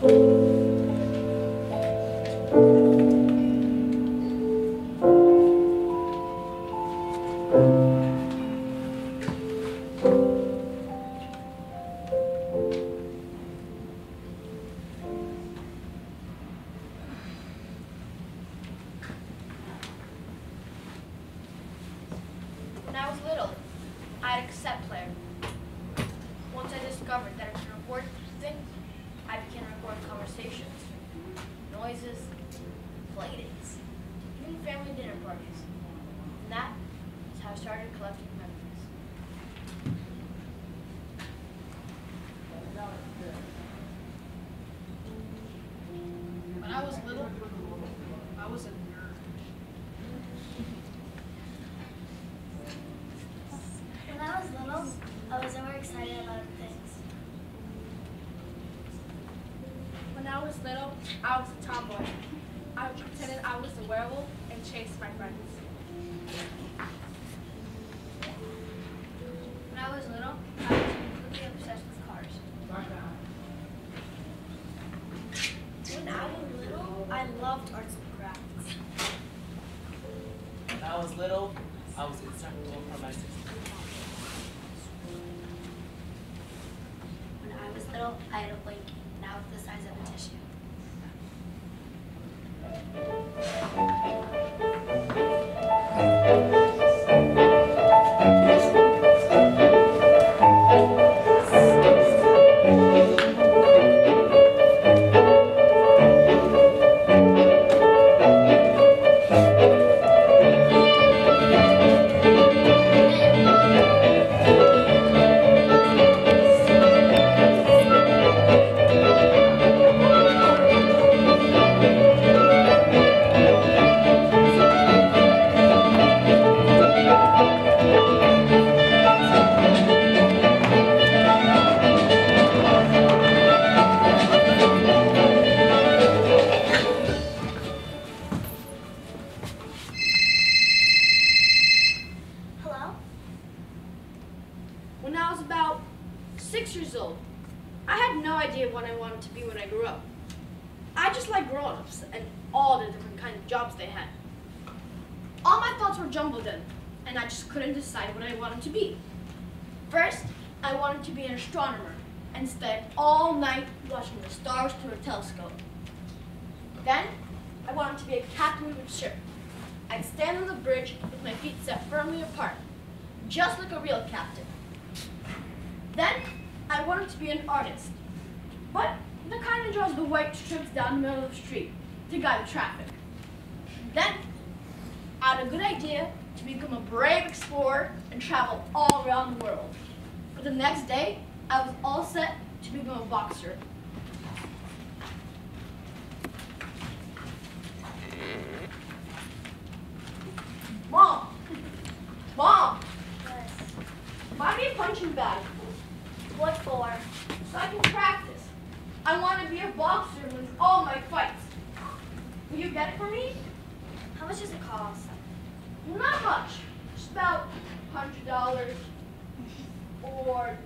When I was little, I had a cassette player. Once I discovered that I could record things, I began recording conversations, noises, play dates, even family dinner parties. And that is how I started collecting memories. When I was little, I was a nerd. When I was little, I was never excited about things. When I was little, I was a tomboy. I pretended I was a werewolf and chased my friends. When I was little, I was completely obsessed with cars. When I was little, I loved arts and crafts. When I was little, I was inseparable from my sister. When I was little, I had a blanket, now it's the size of a tissue. When I was about 6 years old, I had no idea what I wanted to be when I grew up. I just liked grown-ups and all the different kinds of jobs they had. All my thoughts were jumbled in, and I just couldn't decide what I wanted to be. First, I wanted to be an astronomer and stay up all night watching the stars through a telescope. Then, I wanted to be a captain of a ship. I'd stand on the bridge with my feet set firmly apart, just like a real captain. Then, I wanted to be an artist, but the kind that draws the white strips down the middle of the street to guide the traffic. Then, I had a good idea to become a brave explorer and travel all around the world. But the next day, I was all set to become a boxer. Mom! Mom! Yes. Buy me a punching bag. What for? So I can practice. I want to be a boxer and win all my fights. Will you get it for me? How much does it cost? Not much. Just about $100 or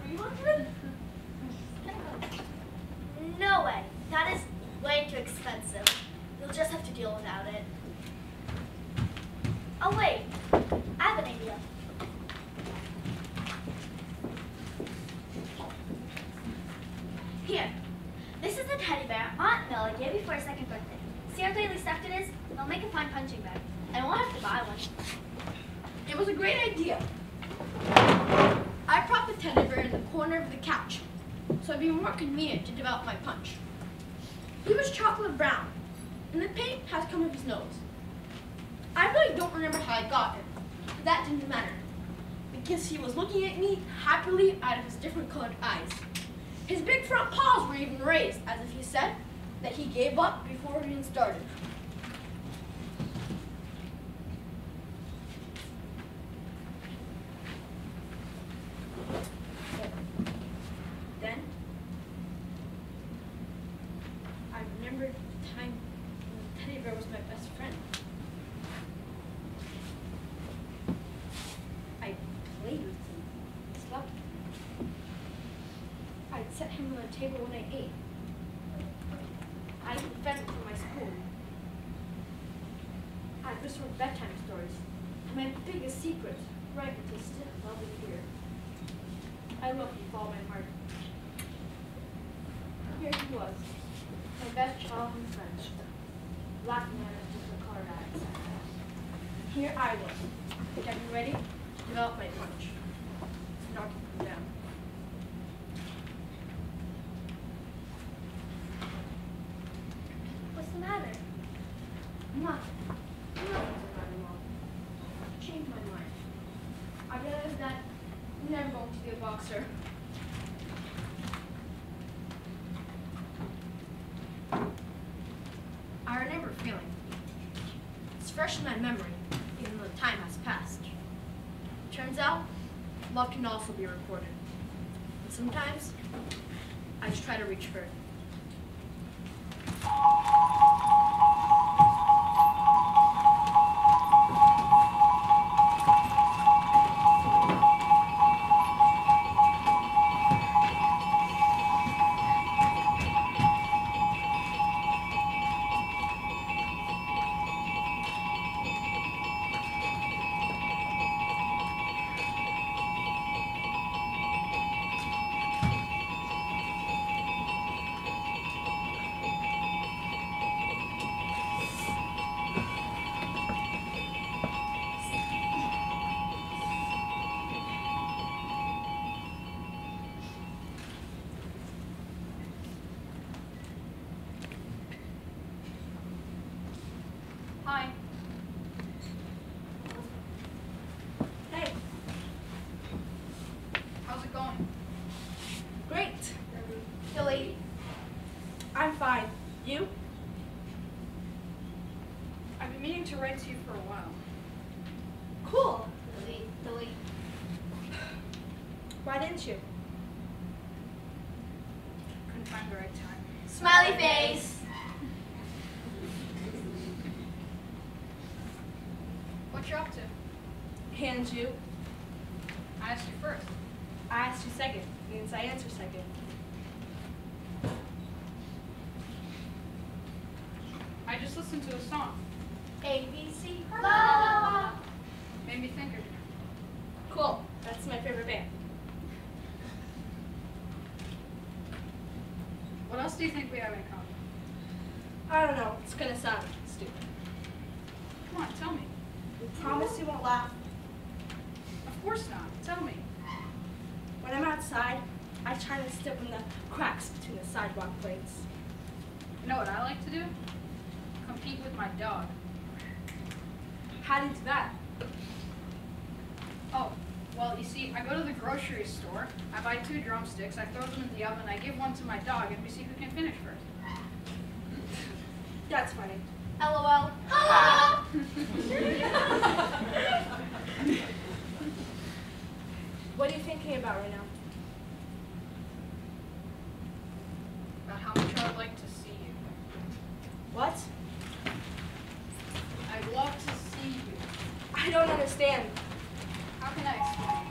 $300. No way. That is way too expensive. You'll just have to deal without it. Oh wait, I have an idea. Here, this is the teddy bear Aunt Millie gave me for her second birthday. See how tightly stuffed it is? It'll make a fine punching bag. I won't have to buy one. It was a great idea. I propped the teddy bear in the corner of the couch, so it'd be more convenient to develop my punch. He was chocolate brown, and the paint has come off his nose. I really don't remember how I got him, but that didn't matter, because he was looking at me happily out of his different colored eyes. His big front paws were even raised, as if he said that he gave up before we even started. Then, I remembered the time when the teddy bear was my best friend. I played with him, slept with him. I'd set him on the table when I ate. defend it from my school. I just wrote bedtime stories. My biggest secret, right, is still lovely here. I love you with all my heart. Here he was, my best childhood friend, laughing at us with the color eyes. Here I was, getting ready to develop my punch, knocking him down. What's the matter? Nothing. Nothing's the matter, Mom. I changed my mind. I realized that I'm never going to be a boxer. I remember a feeling. It's fresh in my memory, even though time has passed. Turns out, love can also be recorded. And sometimes, I just try to reach for it. Hi. Hey, How's it going? great. Billy, I'm fine. You? I've been meaning to write to you for a while. Cool. Delete. Why didn't you? Couldn't find the right time. Smiley face. What you up to? And you? I asked you first. I asked you second. Means I answer second. I just listened to a song. A, B, C, la, la, la. Made me think of you. Cool. That's my favorite band. What else do you think we have in common? I don't know. It's gonna sound stupid. Come on, tell me. You promise you won't laugh? Of course not. Tell me. When I'm outside, I try to step in the cracks between the sidewalk plates. You know what I like to do? Compete with my dog. How do you do that? Oh, well, you see, I go to the grocery store, I buy 2 drumsticks, I throw them in the oven, I give one to my dog, and we see who can finish first. That's funny. LOL. What are you thinking about right now? About how much I would like to see you. What? I'd love to see you. I don't understand. How can I explain?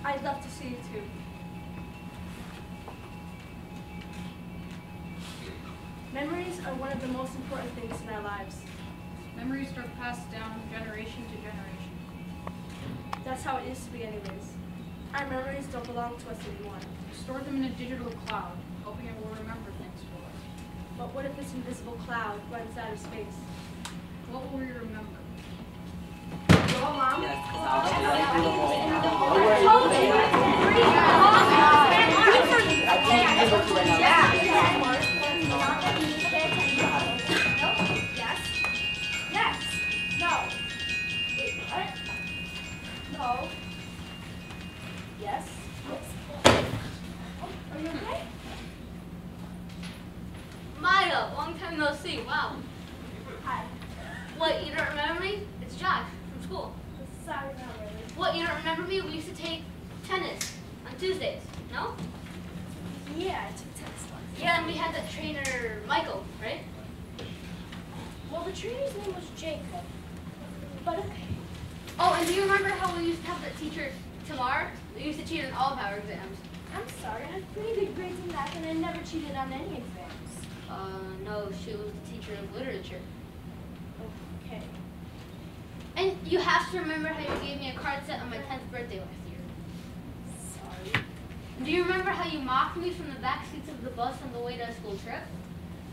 I'd love to see you too. Memories are one of the most important things in our lives. Memories are passed down generation to generation. That's how it used to be anyways. Our memories don't belong to us anymore. Store them in a digital cloud, hoping it will remember things for us. But what if this invisible cloud runs out of space? What will we remember? Go, Mom. Yes, because I'll Yes. Yes. No. Wait, what? No. Yes. Are you okay? Maya, long time no see. Wow. Hi. What, you don't remember me? It's Josh from school. Sorry, not really. What, you don't remember me? We used to take tennis on Tuesdays, no? Yeah, I took tennis once. Yeah, and we had that trainer, Michael, right? Well, the trainer's name was Jacob. But okay. Oh, and do you remember how we used to have that teacher, Tamar? We used to cheat on all of our exams. I'm sorry, I had pretty good grades in math and I never cheated on any exams. No, she was the teacher of literature. Okay. And you have to remember how you gave me a card set on my 10th birthday last year. Sorry. Do you remember how you mocked me from the back seats of the bus on the way to a school trip?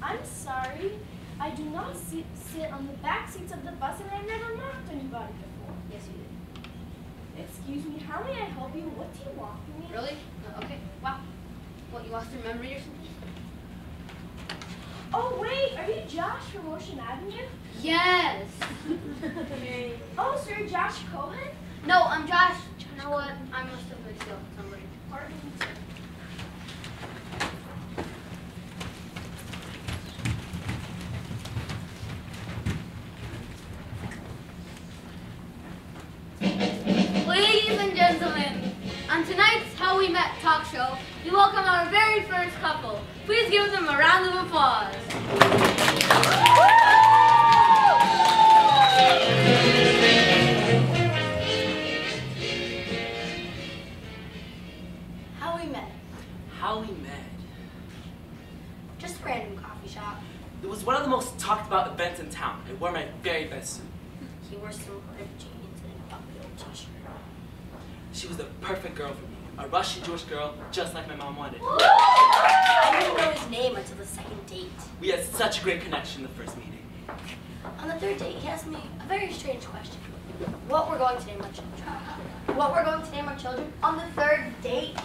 I'm sorry. I do not sit on the back seats of the bus and I've never mocked anybody before. Yes, you did. Excuse me, how may I help you? What do you want from me? Really? Okay. Wow. What, you lost your memory or something? Oh, wait, are you Josh from Ocean Avenue? Yes. Oh, sir, Josh Cohen? No, I'm Josh. You know what? I must have mixed up somebody. Pardon, sir. Ladies and gentlemen, on tonight's How We Met talk show, we welcome our very first couple. Please give them a round of applause. How we met? How we met. Just a random coffee shop. It was one of the most talked about events in town. I wore my very best suit. He wore some ripped jeans and a bumpy old t-shirt. She was the perfect girl for me. A Russian Jewish girl, just like my mom wanted. I didn't know his name until the second date. We had such a great connection the first meeting. On the third date, he asked me a very strange question. What we're going to name our children. What we're going to name our children on the third date.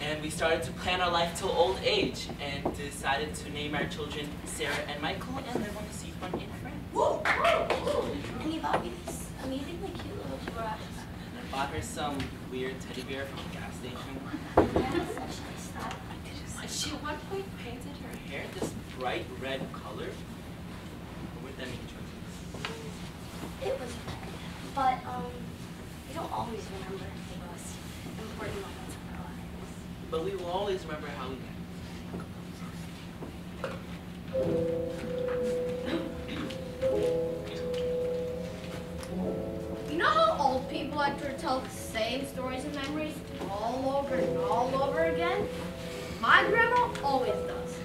And we started to plan our life till old age and decided to name our children Sarah and Michael and live on the seafront in France. And he bought me this amazingly cute little brush. And I bought her some weird teddy bear from the gas station. That is such nice style. She at one point painted her hair this bright red color. What would that mean, choices? It was red, but we don't always remember the most important moments of our lives. But we will always remember how we met. You know how old people like to tell the same stories and memories all over and all over again? My grandma always does.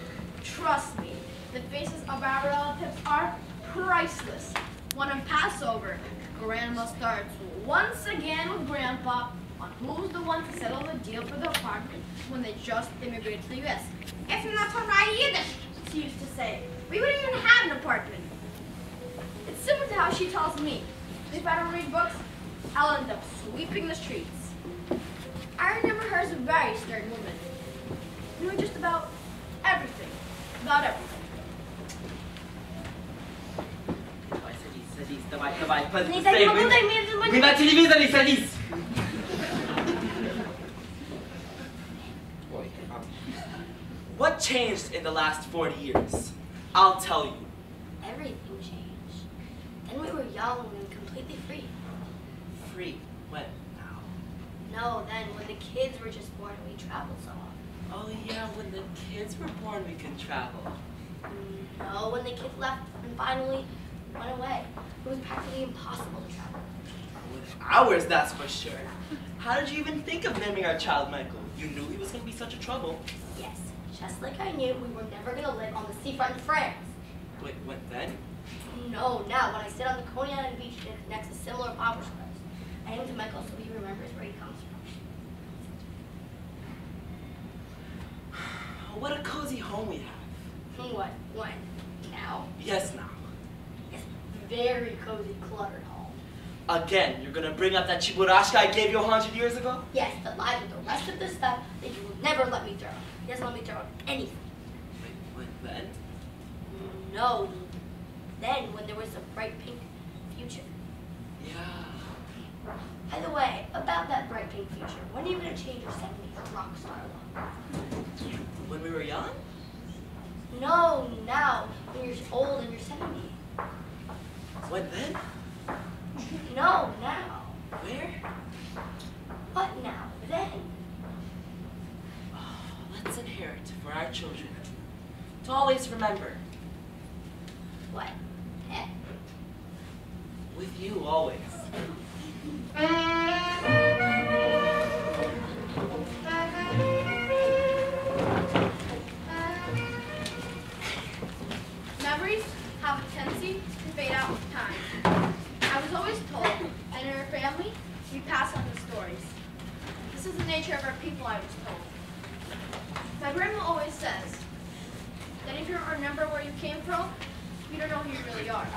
Trust me, the faces of our relatives are priceless. One on Passover, Grandma starts once again with Grandpa on who's the one to settle the deal for the apartment when they just immigrated to the U.S. It's not for my Yiddish, she used to say. We wouldn't even have an apartment. It's similar to how she tells me. If I don't read books, I'll end up sweeping the streets. I remember her as a very stern woman, doing just about everything. About everything. Давай, мы на телевизоре садись. What changed in the last 40 years? I'll tell you. Everything changed. Then we were young and completely free. Free? When? Now? No, then when the kids were just born, we traveled so often. Oh yeah, when the kids were born, we can travel. No, when the kids left and finally went away, it was practically impossible to travel. With ours, that's for sure. How did you even think of naming our child Michael? You knew he was going to be such a trouble. Yes, just like I knew we were never going to live on the seafront in France. Wait, when then? No, now when I sit on the Coney Island beach next to similar opera stars, I name to Michael so he remembers where he comes from. What a cozy home we have. What? When? Now? Yes, now. It's a very cozy, cluttered home. Again, you're going to bring up that chiburashka I gave you 100 years ago? Yes, but live with the rest of the stuff that you will never let me throw. He doesn't let me throw anything. Wait, when then? No. Then, when there was a bright pink future. Yeah. By the way, about that bright pink future, when are you going to change your 70s rock star look? When we were young? No, now, when you're old and you're 70. When then? No, now. Where? What now? Then. Oh, let's inherit for our children to always remember. What? Eh. With you always. Memories have a tendency to fade out with time. I was always told that in our family, we pass on the stories. This is the nature of our people, I was told. My grandma always says that if you don't remember where you came from, you don't know who you really are.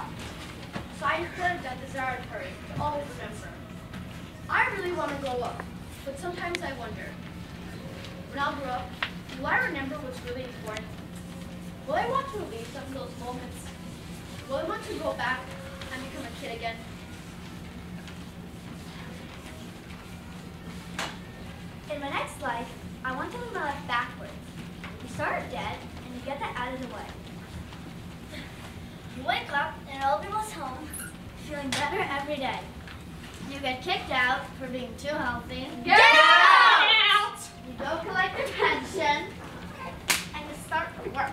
So I heard that desire of hers to always remember. I really want to grow up, but sometimes I wonder, when I'll grow up, will I remember what's really important? Will I want to relive some of those moments? Will I want to go back and become a kid again? In my next life, I want to live my life backwards. You start dead, and you get that out of the way. You wake up in an old people's home, feeling better every day. You get kicked out for being too healthy. Get out! You go collect your pension, and you start work.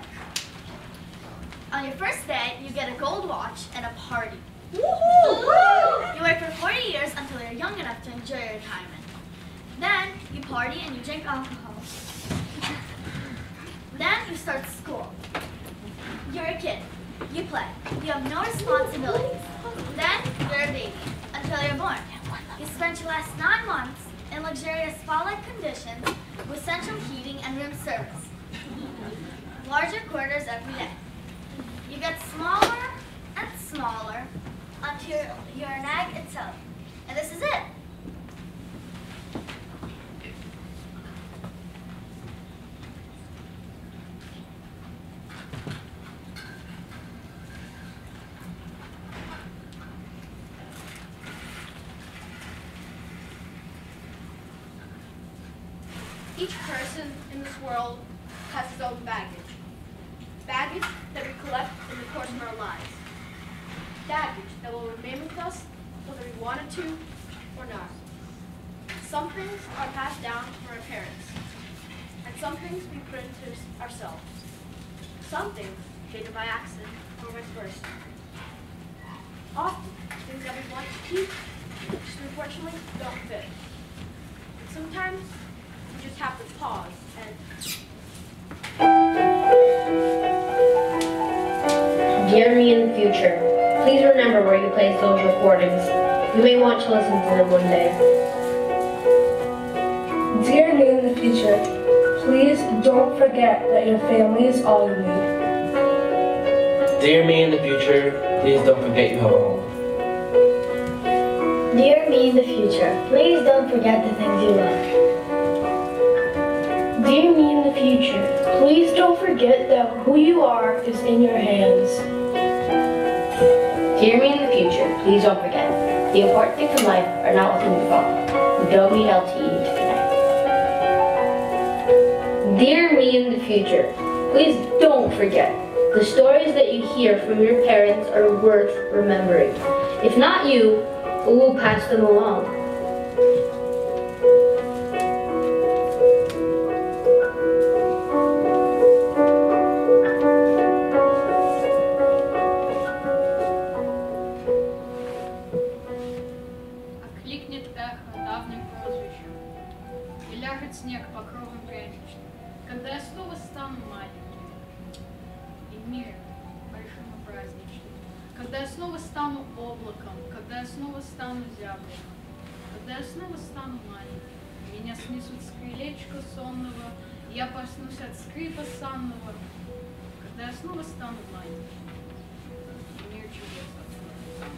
On your first day, you get a gold watch and a party. Woohoo! You work for 40 years until you're young enough to enjoy your retirement. Then you party and you drink alcohol. Then you start school. You're a kid. You play. You have no responsibilities. Then you're a baby until you're born. You spend your last 9 months in luxurious spa-like conditions with central heating and room service. Larger quarters every day. You get smaller and smaller until you're an egg itself. And this is it. Each person in this world has his own baggage. Baggage that we collect in the course of our lives. Baggage that will remain with us whether we wanted to or not. Some things are passed down from our parents, and some things we put into ourselves. Some things taken by accident or vice versa. Often, things that we want to keep just unfortunately don't fit. And sometimes we just have to pause and Dear me in the future, please remember where you placed those recordings. You may want to listen to them one day. Dear me in the future, please don't forget that your family is all you need. Dear me in the future, please don't forget you have a home. Dear me in the future, please don't forget the things you love. Dear me in the future, please don't forget that who you are is in your hands. Dear me in the future, please don't forget. The important things in life are not within your phone. You don't need LTE to connect. Dear me in the future, please don't forget. The stories that you hear from your parents are worth remembering. If not you, who will pass them along? Окликнет эхо давним прозвищем, и ляжет снег покровом прячущим, когда я снова стану маленьким и мир большим и праздничным, когда я снова стану облаком, когда я снова стану зябликом, когда я снова стану маленьким, меня снесут с крылечка сонного, я проснусь от скрипа санного, когда я снова стану маленьким, и мир чудес откроется.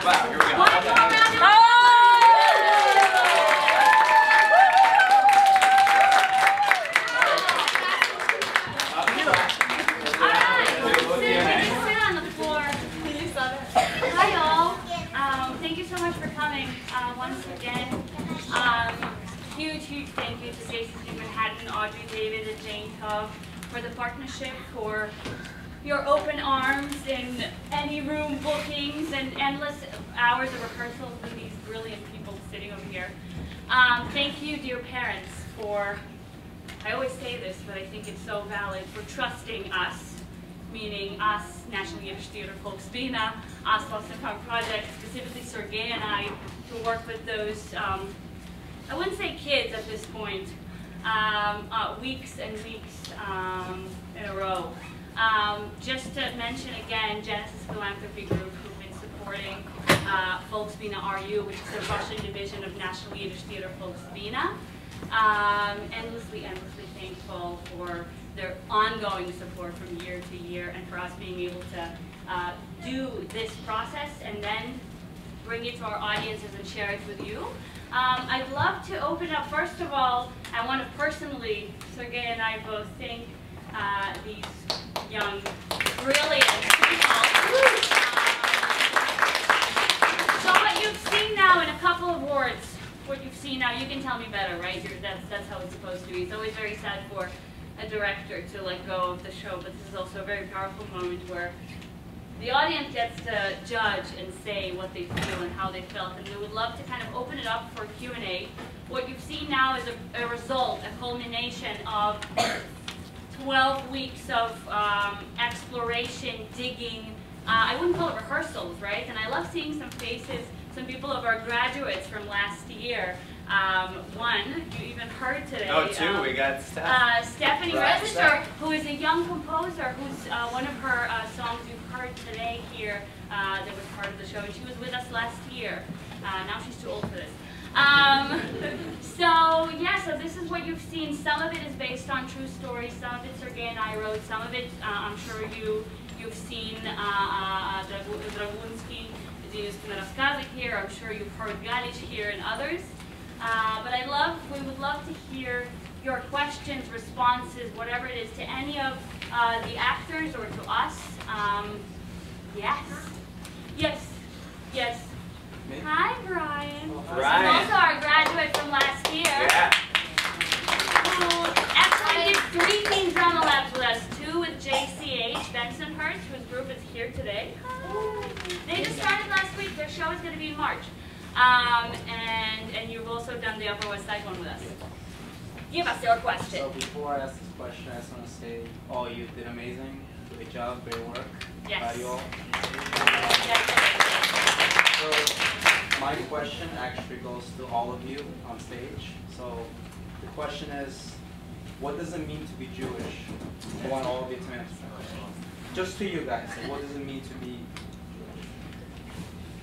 Wow, here we go. One more round of Hi all. Thank you so much for coming once again. Huge thank you to Jason New Manhattan, Audrey, David, and Jane Tove for the partnership, for your open arms in any room bookings and endless hours of rehearsals with these brilliant people sitting over here. Thank you, dear parents, for, I always say this, but I think it's so valid, for trusting us, meaning us, National Yiddish Theater Folksbiene, us, Lost and Found Project, specifically Sergey and I, to work with those, I wouldn't say kids at this point, weeks and weeks in a row. Just to mention again, Genesis Philanthropy Group, who've been supporting FolksbieneRU, which is the Russian division of National Yiddish Theater Folksbiene. Endlessly thankful for their ongoing support from year to year, and for us being able to do this process and then bring it to our audiences and share it with you. I'd love to open up, first of all, I want to personally, Sergey and I both thank these young, brilliant people. So what you've seen now in a couple of words, what you've seen now, you can tell me better, right? That's how it's supposed to be. It's always very sad for a director to let go of the show, but this is also a very powerful moment where the audience gets to judge and say what they feel and how they felt, and we would love to kind of open it up for Q&A. What you've seen now is a result, a culmination of 12 weeks of exploration, digging. I wouldn't call it rehearsals, right? And I love seeing some faces, some people of our graduates from last year. One, you even heard today. Oh, two, we got Stephanie Register, who is a young composer, who's one of her songs you've heard today here that was part of the show. And she was with us last year. Now she's too old for this. So this is what you've seen. Some of it is based on true stories. Some of it Sergey and I wrote. Some of it, I'm sure you've seen Dragunsky, Ziniuskina Raskazik here. I'm sure you've heard Galich here and others. But we would love to hear your questions, responses, whatever it is, to any of the actors or to us. Yes. Me? Hi, Brian. Brian. Also our graduate from last year. Yeah. Who actually did 3 Teen Drama Labs with us. 2 with JCH, Bensonhurst, whose group is here today. They just started last week. Their show is going to be in March. And you've also done the Upper West Side one with us. Give us your question. So before I ask this question, I just want to say, all you did amazing. Great job, great work. Yes. Proud of you all. So my question actually goes to all of you on stage. So the question is, what does it mean to be Jewish? I want all of you to answer. Just to you guys, like, what does it mean to be Jewish?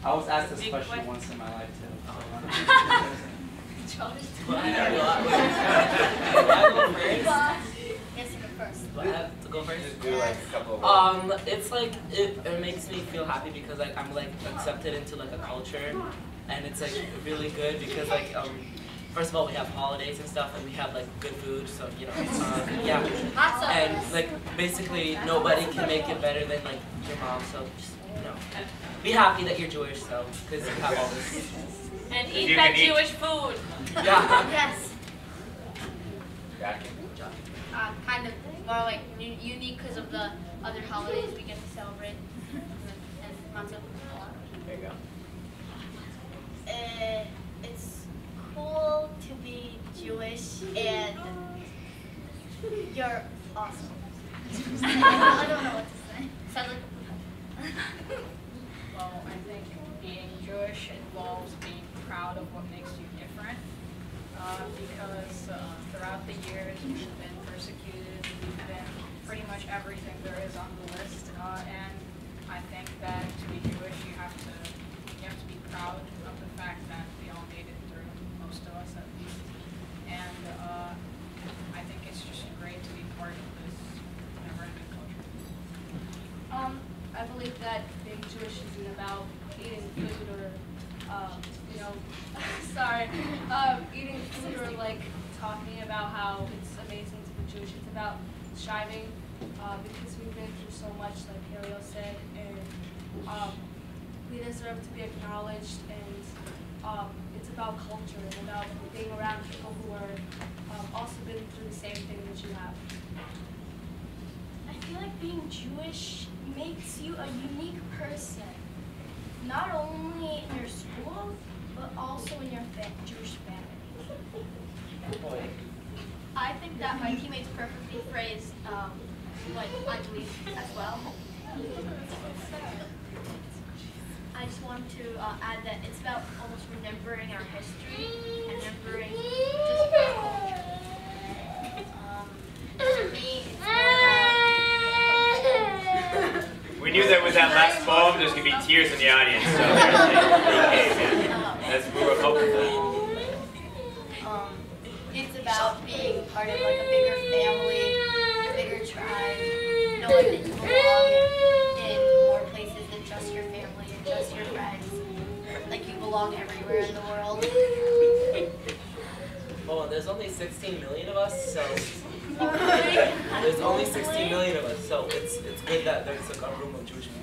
I was asked this question once in my life too. Do I have to go first? Just do like a couple of words. It's like it makes me feel happy because like I'm like accepted into like a culture, and it's like really good because like first of all we have holidays and stuff, and we have like good food, so you know yeah, and like basically nobody can make it better than like your mom, so just be happy that you're Jewish, so because you have all this. And eat that Jewish food. Yeah. Yes. Jackie. Kind of more like unique because of the other holidays we get to celebrate. And Matzo. There you go. It's cool to be Jewish, and you're awesome. I don't know what to say. Sounds like Well, I think being Jewish involves being proud of what makes you different. Because throughout the years we've been persecuted, we've been pretty much everything there is on the list, and I think that to be Jewish you have to be proud of the fact that we all made it through, most of us at least, and I think it's just great to be part of this never-ending culture. I believe that being Jewish isn't about eating food or, you know, sorry, eating food or like talking about how it's amazing to be Jewish. It's about striving because we've been through so much, like Ariel said, and we deserve to be acknowledged. And it's about culture and about being around people who are also been through the same thing that you have. I feel like being Jewish makes you a unique person, not only in your school, but also in your Jewish family. I think that my teammates perfectly phrased what I believe as well. I just want to add that it's about almost remembering our history and remembering just for me, it's more We knew that with that last poem, there's going to be tears in the audience. So that's what we're hoping for. it's about being part of like a bigger family, a bigger tribe, knowing that you belong in more places than just your family and just your friends. Like you belong everywhere in the world. Oh, there's only 16 million of us, so there's only 16 million of us, so it's good that there's like a room of Jewish people.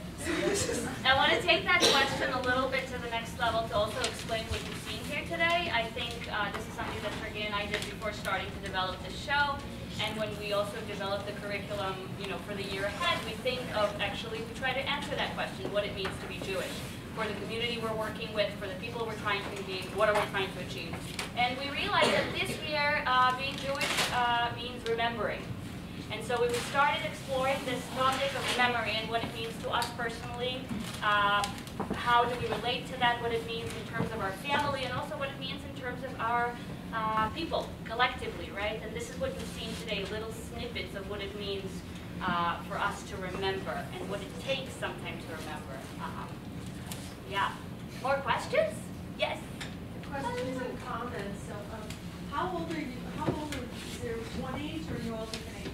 I want to take that question a little bit to the next level to also explain what you've seen here today. I think this is something that Sergey and I did before starting to develop this show. And when we also develop the curriculum, you know, for the year ahead, we think of we try to answer that question, what it means to be Jewish. For the community we're working with, for the people we're trying to engage, what are we trying to achieve? And we realized that this year, being Jewish means remembering. And so we started exploring this topic of memory and what it means to us personally, how do we relate to that, what it means in terms of our family, and also what it means in terms of our people, collectively, right? And this is what you've seen today, little snippets of what it means for us to remember and what it takes sometimes to remember. Yeah. More questions? Yes? Questions and comments. So, how old are you? How old are you? Is there one age or are you all different ages?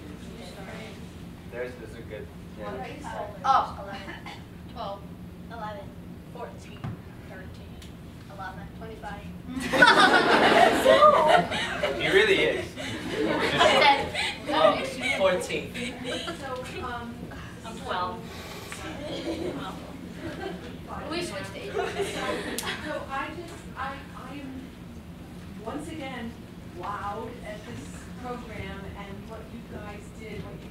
There's a good. What Yeah. age? 11, 12, 11, 14, 13, 11, 25. He really is. 14. So, I'm 12. We switched ages. So I am once again wowed at this program and what you guys did, what you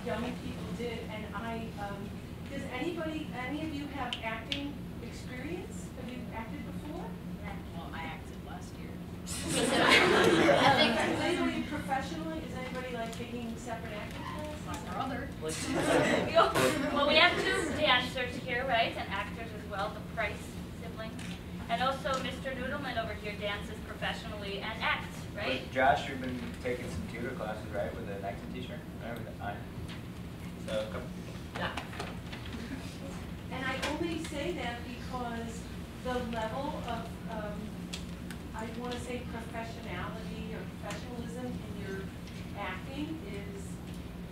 young people did, and does any of you have acting experience? Have you acted before? Well, I acted last year. Is anybody professionally? Is anybody like taking separate acting classes? My brother. Well, we have two dancers here, right, and actors as well, the Price siblings. And also Mr. Noodleman over here dances professionally and acts, right? With Josh, you've been taking some tutor classes, right, with an acting teacher? Right, with the eye. So, come. Yeah. And I only say that because the level of, I want to say professionality or professionalism in your acting is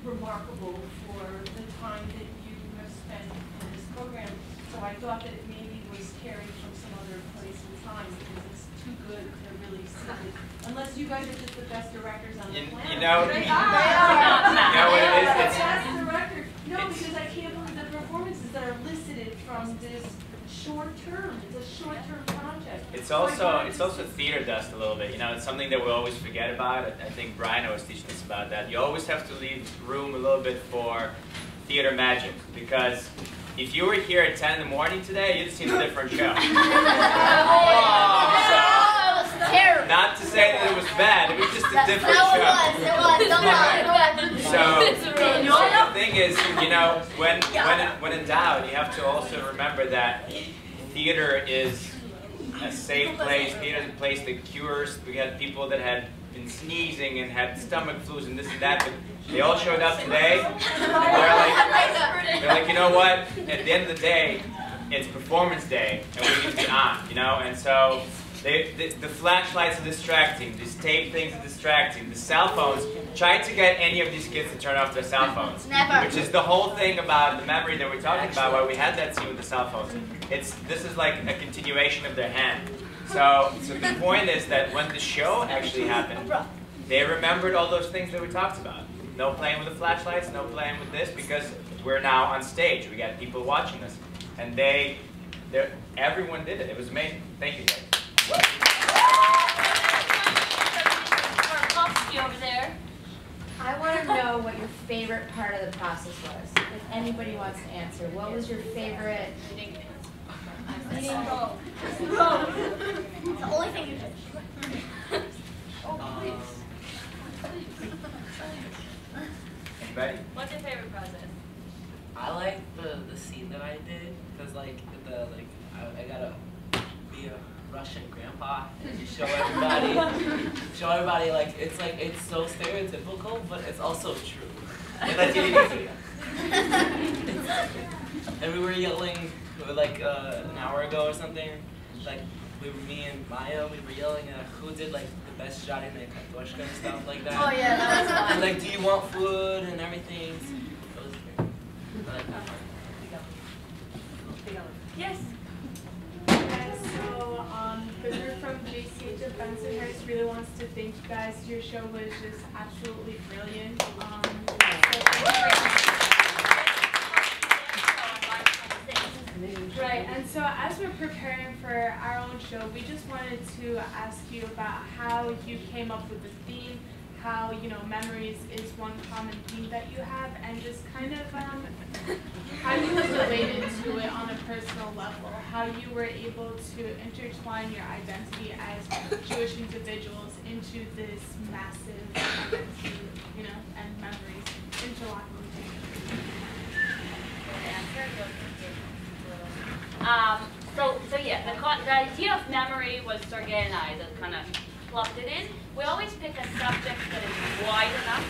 remarkable for the time that you have spent in this program. So I thought that it maybe was carried from some other place and time because it's too good to really see it. Unless you guys are just the best directors on the planet. You know, They you are. know what it is? Best director. No, because I can't believe the performances that are elicited from this short term. It's a short term project. It's also theater dust a little bit. You know, it's something that we always forget about. I think Brian was teaching us about that. You always have to leave room a little bit for theater magic, because if you were here at 10 in the morning today, you'd have seen a different show. Terrible. Not to say that it was bad, it was just a different show. So the thing is, you know, when in doubt, you have to also remember that theater is a safe place. Theater is a place that cures. We had people that had been sneezing and had stomach flus and this and that, but they all showed up today. And they're like, you know what? At the end of the day, it's performance day, and we need to be on, you know. And so The flashlights are distracting. These tape things are distracting. The cell phones. Try to get any of these kids to turn off their cell phones. Never. Which is the whole thing about the memory that we're talking about. Why we had that scene with the cell phones. This is like a continuation of their hand. So the point is that when the show actually happened, they remembered all those things that we talked about. No playing with the flashlights. No playing with this because we're now on stage. We got people watching us, and everyone did it. It was amazing. Thank you, guys. Over there. I want to know what your favorite part of the process was. If anybody wants to answer, what was your favorite? Eating both. It's the only thing you did. Anybody? What's your favorite process? I like the scene that I did because I gotta be a Russian grandpa and just show everybody like it's so stereotypical, but it's also true. And we were yelling like an hour ago or something. Like me and Maya, we were yelling at who did like the best shot in the kartoshka and stuff like that. Oh yeah, that was fun. And like, do you want food and everything? It was great. Yes. So the group from JCH of Bensonhurst really wants to thank you guys. Your show was just absolutely brilliant. Right, and so as we're preparing for our own show, we just wanted to ask you about how you came up with the theme, how, memories is one common theme that you have, and just kind of how you related to it on a personal level, how you were able to intertwine your identity as Jewish individuals into this massive identity, and memories interlocking together. So yeah, the idea of memory was Sergey and I that kind of plugged it in. We always pick a subject that is wide enough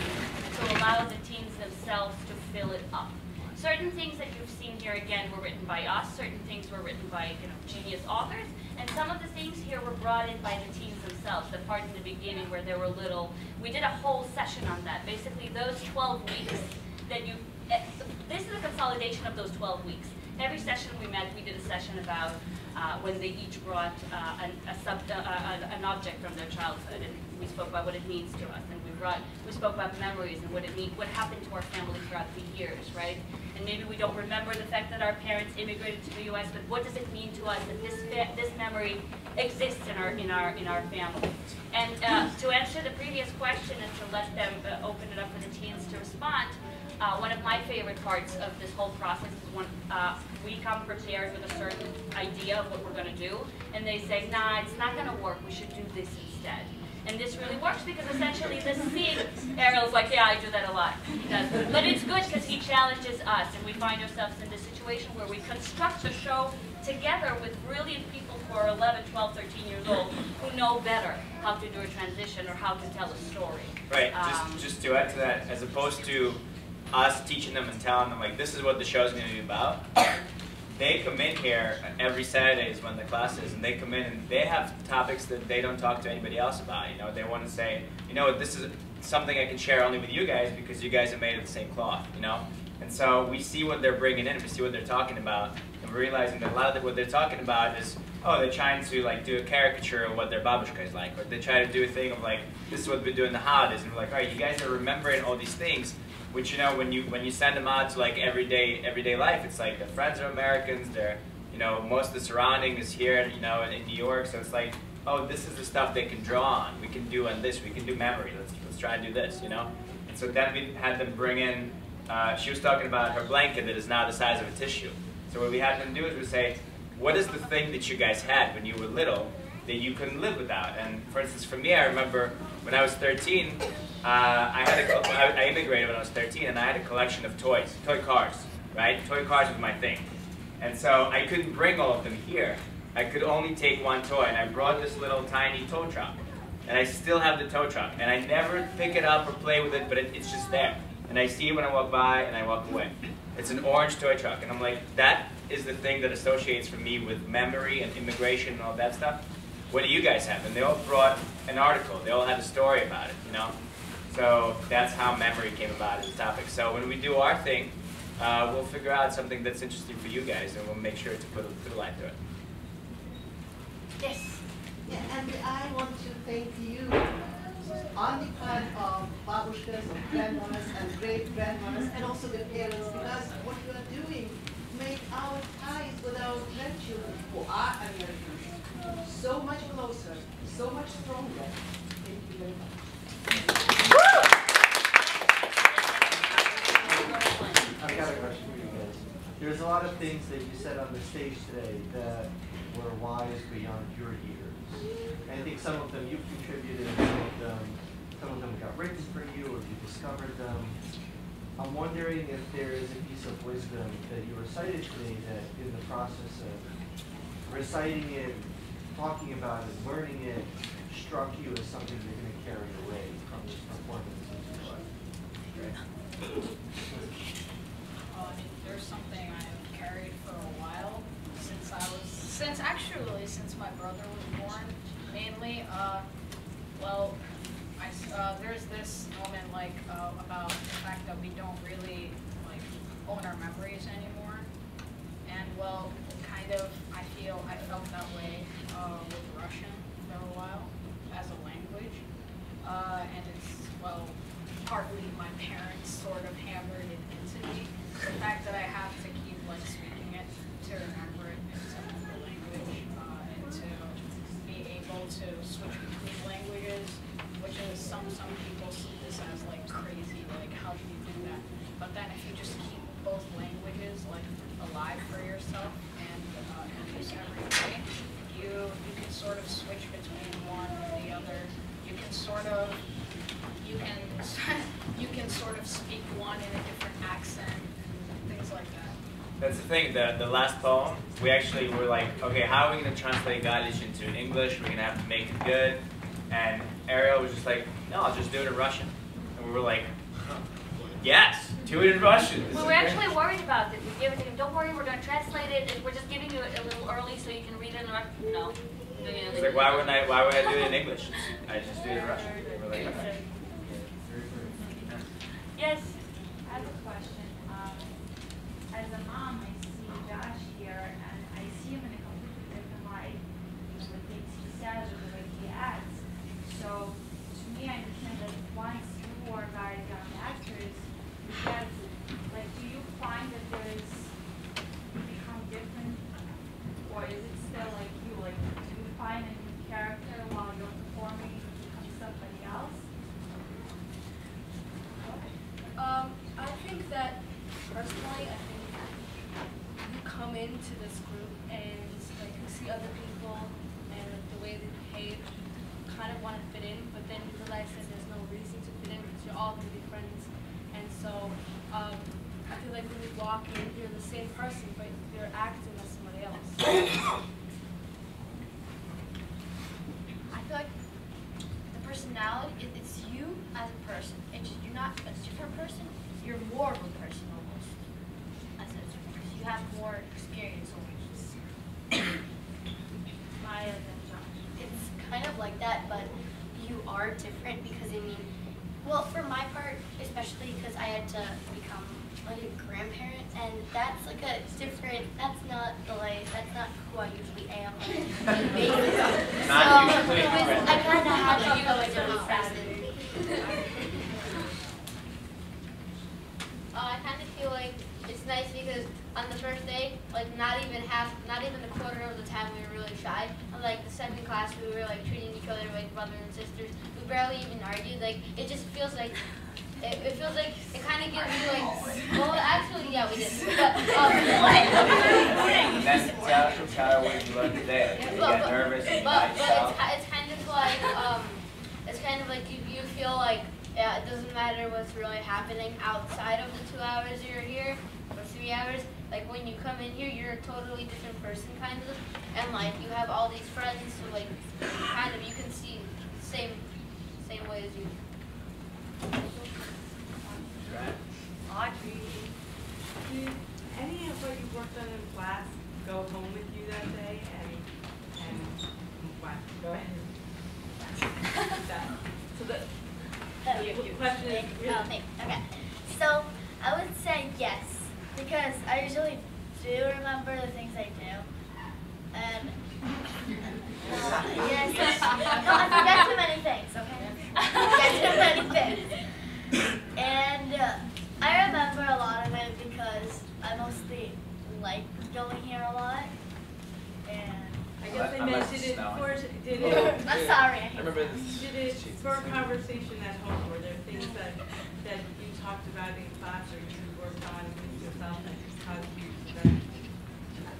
to allow the teens themselves to fill it up. Certain things that you've seen here again were written by us. Certain things were written by genius authors, and some of the things here were brought in by the teens themselves. The part in the beginning where they were little, we did a whole session on that. Basically, those 12 weeks that this is a consolidation of those 12 weeks. Every session we did a session about when they each brought an object from their childhood, and we spoke about what it means to us, and we spoke about memories and what happened to our family throughout the years, right? And maybe we don't remember the fact that our parents immigrated to the U.S., but what does it mean to us that this memory exists in our family? And to answer the previous question and to let them open it up for the teens to respond. One of my favorite parts of this whole process is when we come prepared with a certain idea of what we're going to do, and they say, nah, it's not going to work, we should do this instead. And this really works because essentially this scene, Ariel's like, yeah, I do that a lot. He does. But it's good because he challenges us, and we find ourselves in this situation where we construct a show together with brilliant people who are 11, 12, 13 years old who know better how to do a transition or how to tell a story. Right, just to add to that, as opposed to us teaching them and telling them, like, this is what the show's going to be about. They come in here every Saturdays when the class is, and they come in and they have topics that they don't talk to anybody else about. They want to say, this is something I can share only with you guys because you guys are made of the same cloth, And so we see what they're bringing in, we see what they're talking about, and we're realizing that a lot of what they're talking about is, they're trying to do a caricature of what their babushka is like, or they try to do a thing of like, this is what we do in the holidays, and we're like, all right, you guys are remembering all these things. Which when you send them out to like everyday life, it's like their friends are Americans. They're most of the surrounding is here in New York. So it's like, oh, this is the stuff they can draw on. We can do on this. We can do memory. Let's try and do this. And so then we had them bring in. She was talking about her blanket that is now the size of a tissue. So what we had them do is we say, what is the thing that you guys had when you were little that you couldn't live without? And for instance, for me, I remember when I was 13. I immigrated when I was 13, and I had a collection of toy cars, right? Toy cars was my thing. And so I couldn't bring all of them here. I could only take one toy, and I brought this little tiny tow truck. And I still have the tow truck, and I never pick it up or play with it, but it's just there. And I see it when I walk by, and I walk away. It's an orange toy truck, and I'm like, that is the thing that associates for me with memory and immigration and all that stuff. what do you guys have? And they all brought an article. They all had a story about it, you know? So that's how memory came about as a topic. So when we do our thing, we'll figure out something that's interesting for you guys, and we'll make sure to put a line to it. Yes. Yeah, and I want to thank you on the part of babushkas, of grandmothers and great-grandmothers, and also the parents, because what you are doing make our ties with our grandchildren, who are Americans, so much closer, so much stronger. Thank you very much. I've got a question for you guys. There's a lot of things that you said on the stage today that were wise beyond your years. And I think some of them you've contributed, some of them got written for you, or you discovered them. I'm wondering if there is a piece of wisdom that you recited today that in the process of reciting it, talking about it, learning it, struck you as something you're going to carry away from this performance into your life. There's something I've carried for a while since my brother was born, mainly. There's this moment about the fact that we don't really own our memories anymore, and I felt that way with Russian for a while as a language, and it's partly my parents sort of hammered it into me. The fact that I have to keep speaking it to remember it into the language, and to be able to switch between languages, which is some people see this as crazy, how do you do that? But then if you just keep both languages alive for yourself and use every day, you can sort of switch between one or the other. You can sort of speak one in a different accent. Things like that. That's the thing, the last poem, we actually were like, okay, how are we going to translate Yiddish into English? We're going to have to make it good. And Ariel was just like, no, I'll just do it in Russian. And we were like, yes, do it in Russian. We were actually worried about it. We gave it to him, don't worry, we're going to translate it. We're just giving you it a little early so you can read it in Russian. No. It's like, why would I do it in English? I just do it in Russian. We're like, okay. Yes. I have a question. As a mom, I see Josh here, and I see him in a completely different light. The things he says or the way he acts. So, to me, I understand that once you are guys young actors, you get, do you find that you become different, or is it still like you? Do you find a new character while you're performing and you become somebody else? I think that personally, you come into this group and you see other people and the way they behave, you kind of want to fit in, but then you realize that there's no reason to fit in because you're all going to be friends. And so I feel like when you walk in, you're the same person, but you're acting as somebody else. I feel like the personality, it's you as a person. You're not a different person, you're more of a person almost. Because you have more experience almost. It's kind of like that, but you are different because well, for my part, especially because I had to become a grandparent, and that's that's not who I usually am. I kind of have to go a different person. I kind of feel like it's nice because on the first day, not even a quarter of the time we were really shy. On the second class, we were treating each other like brothers and sisters. We barely even argued. It just feels like it feels like it kind of gives you well, actually, yeah, we did. But That's how we learned today. You get nervous and it's kind of like you feel like. Yeah, it doesn't matter what's really happening outside of the 2 hours you're here, or 3 hours. When you come in here, you're a totally different person, kind of. And, you have all these friends who, you can see the same way as you. Audrey, did any of what you worked on in class go home with you that day and me? Oh, me. Okay. So I would say yes, because I usually do remember the things I do. And yes, no, I forget too many things, okay? I forget too many things. And I remember a lot of it because I mostly like going here a lot. And I guess I mentioned it before. Did it? it? I'm sorry. I remember this. Did it spur conversation at home? Were there things that you talked about in class or you worked on with yourself that caused you to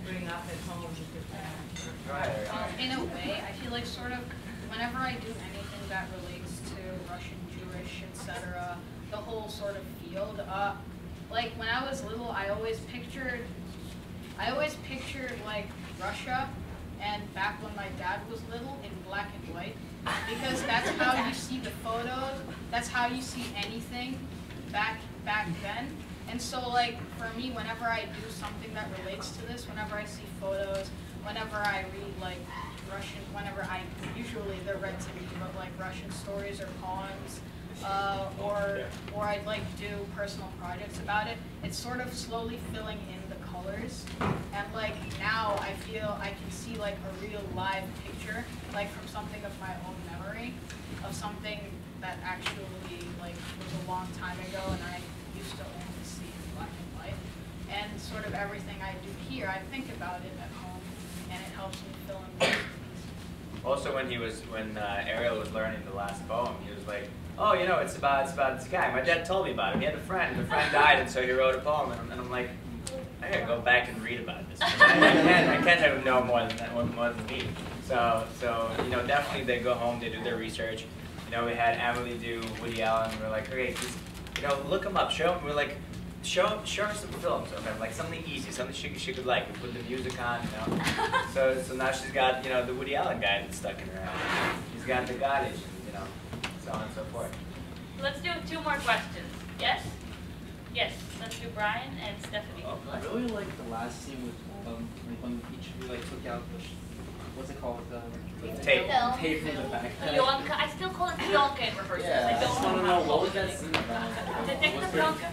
bring up at home with your parents? In a way, I feel like sort of whenever I do anything that relates to Russian, Jewish, etc., the whole sort of field, like when I was little, I always pictured like Russia, and back when my dad was little, in black and white, because that's how you see the photos, that's how you see anything back then. And so like for me, whenever I do something that relates to this, whenever I see photos, whenever I read like Russian, usually they're read to me, but like Russian stories or poems, or I'd like do personal projects about it, it's sort of slowly filling in the colors. And like now I feel I can see like a real live picture, like from something of my own memory, of something that actually like was a long time ago and I used to only see in black and white. And sort of everything I do here, I think about it at home, and it helps me fill in the things. Also, when Ariel was learning the last poem, he was like, "Oh, you know, it's about this guy. My dad told me about him. He had a friend, and the friend died, and so he wrote a poem." And I'm like, I gotta go back and read about this. I can't have know more than me. So you know, definitely they go home, they do their research. You know, we had Emily do Woody Allen. We're like, okay, just look him up, show him. We're like, show her some films, okay, like something easy, something she could like. We put the music on, you know. So now she's got the Woody Allen guy that's stuck in her head. She's got the Goddard, so on and so forth. Let's do 2 more questions. Yes? Yes. Let's do Brian and Stephanie. I really like the last scene with when each of you took out the what's it called, the tape from the back. Pionka. I still call it Pionka in rehearsals. Yeah, I I just want to know what was that scene about. Detective Pionka.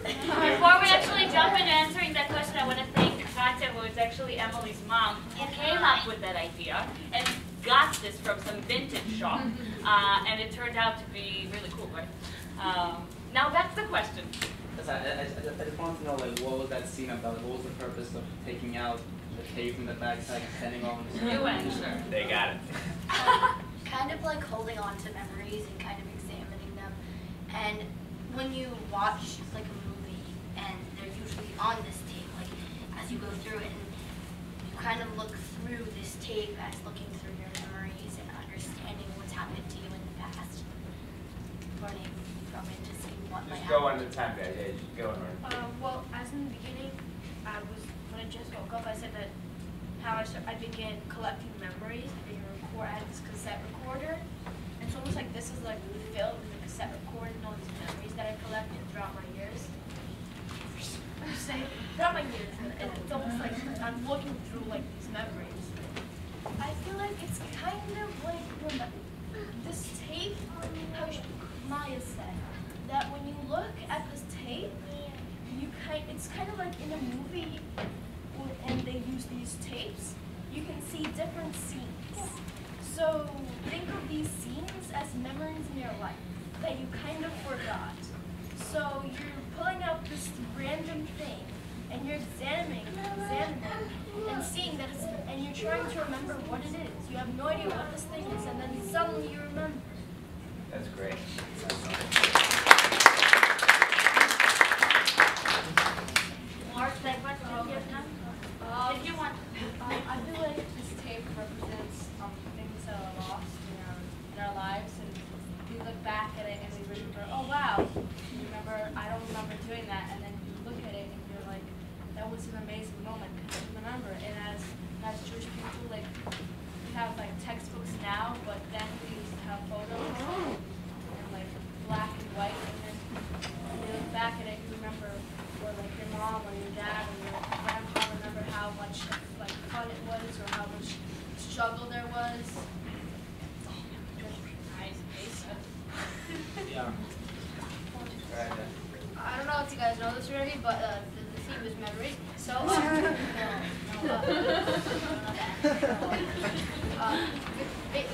Before we actually jump into answering that question, I want to thank Katya, who is actually Emily's mom, who came up with that idea and got this from some vintage shop, and it turned out to be really cool, right? Now back to the question. I just want to know, what was that scene about? What was the purpose of taking out the tape from the backside and standing on the You answer. They got it. Kind of like holding on to memories and kind of examining them. And when you watch like a movie and they're usually on this tape, like as you go through it, and you kind of look through this tape as looking through your memories and understanding what's happened to you in the past, learning from it to see what might Just happen. go on the time, guys. Yeah, just go on. Well, as in the beginning, when I just woke up, I said that I began collecting memories. I had this cassette recorder, and it's almost like this is like filled with a cassette recorder and all these memories that I collected throughout my years. I'm just saying, throughout my years, and it's almost like I'm looking through like these memories. I feel like it's kind of like this tape, how Maya said, that when you look at this tape, it's kind of like in a movie, and they use these tapes, you can see different scenes. So think of these scenes as memories in your life that you kind of forgot. So you're pulling out this random thing, and you're examining and seeing that and you're trying to remember what it is. You have no idea what this thing is, and then suddenly you remember. That's great. Mark, that question do you have time? If you want. I feel like this tape represents things that are lost in our lives, and we look back at it and we remember, oh wow, I don't remember doing that, and then you look at it and you're like, that was an amazing moment because you remember. And as Jewish people, like we have like textbooks now, but then we used to have photos and like black and white, and then when you look back at it, you remember where like your mom or your dad or your grandpa remember how much like fun it was or how much struggle there was. Yeah. I don't know if you guys know this already, but the theme is memories. So,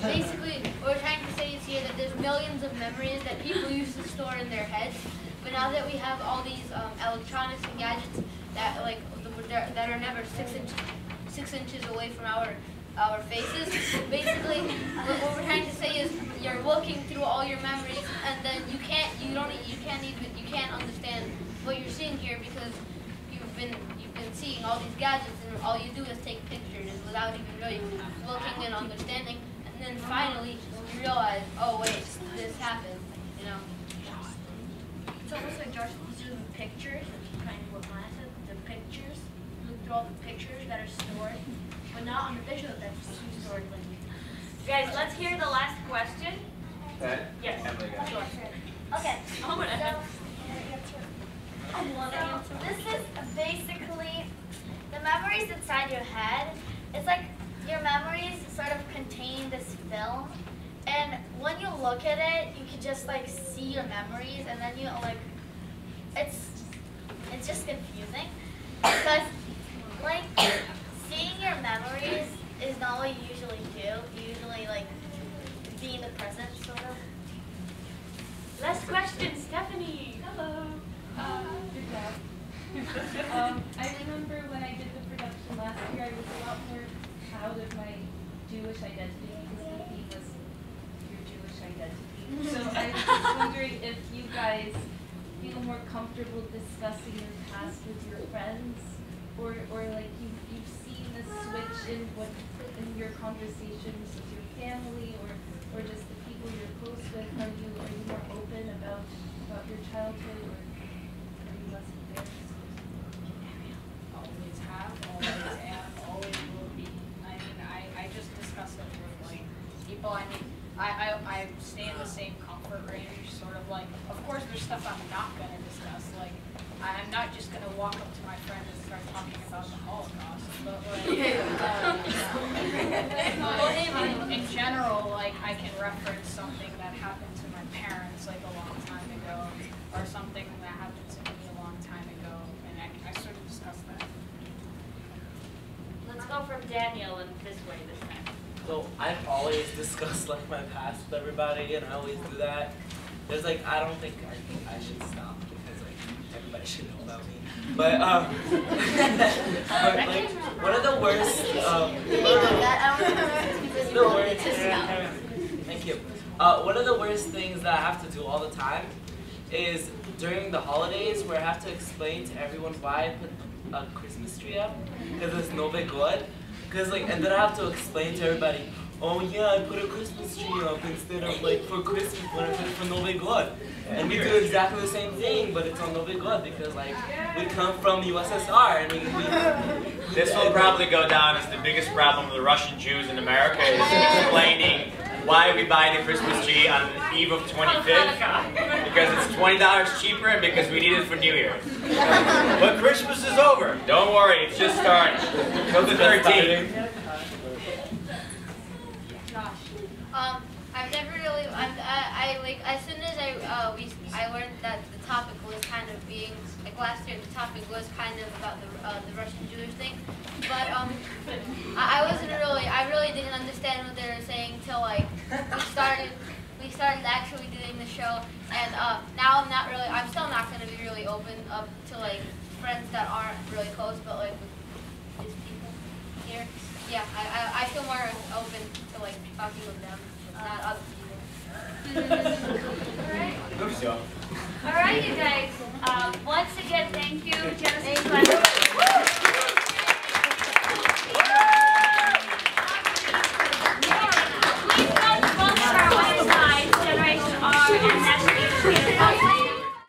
basically, what we're trying to say is here that there's millions of memories that people used to store in their heads, but now that we have all these electronics and gadgets that that are never 6 inches away from our faces, basically, what we're trying to say is you're looking through all your memories, and then you can't understand what you're seeing here because you've been seeing all these gadgets, and all you do is take pictures without even really looking and understanding, and then finally you realize, oh wait, this happened, you know. It's almost like Josh was doing pictures, that's kind of what Lana said, the pictures, look through all the pictures that are stored, but not on the digital that's stored. Like. Guys, let's hear the last question. Okay. Yes. Emily, go. Sure. Okay. I'm gonna answer. So this is basically the memories inside your head. It's like your memories sort of contain this film, and when you look at it, you can just like see your memories, and then you like it's just confusing because like seeing your memories is not what you usually do. You usually like be in the present, sort of. Last question, Stephanie. Hello. Good job. I remember when I did the production last year, I was a lot more proud of my Jewish identity because the theme was your Jewish identity. So I was just wondering if you guys feel more comfortable discussing your past with your friends, or like you've seen the switch in your conversations with your family, or just the people you're close with. Are you more open about your childhood, or are you less embarrassed? Always have, always am, always will be. I mean, I just discuss it with like people. I mean, I stay in the same comfort range, sort of like. Of course, there's stuff I'm not gonna discuss. Like, I'm not just gonna walk up to my friend and start talking about the Holocaust. But like, in general, like I can reference something that happened to my parents like a long time ago, or something that happened to me a long time ago, and I sort of discuss that. Let's go from Daniel and this way this time. So I've always discussed like my past with everybody, and I always do that. There's like I don't think I should stop because like everybody should know about me. But but like one of the worst thank you. One of the worst things that I have to do all the time is during the holidays where I have to explain to everyone why I put a Christmas tree up because it's no big good. Because like, and then I have to explain to everybody, oh yeah, I put a Christmas tree up instead of like for Christmas when I put it for no big good. And we do exactly the same thing, but it's on no big good because like we come from the USSR and we This will probably go down as the biggest problem of the Russian Jews in America is explaining why we buy the Christmas tree on the eve of 25th. Because it's $20 cheaper and because we need it for New Year's. But Christmas is over. Don't worry, it's just starting. Till the 13th. I've never really, I like, as soon as I learned that the topic was kind of being, like last year the topic was kind of about the Russian Jewish thing, but I really didn't understand what they were saying till like we started actually doing the show, and now I'm still not going to be really open up to like friends that aren't really close, but like with these people here, yeah, I feel more open to like talking with them. Not other people. All right, you guys. Once again, thank you, Genesis.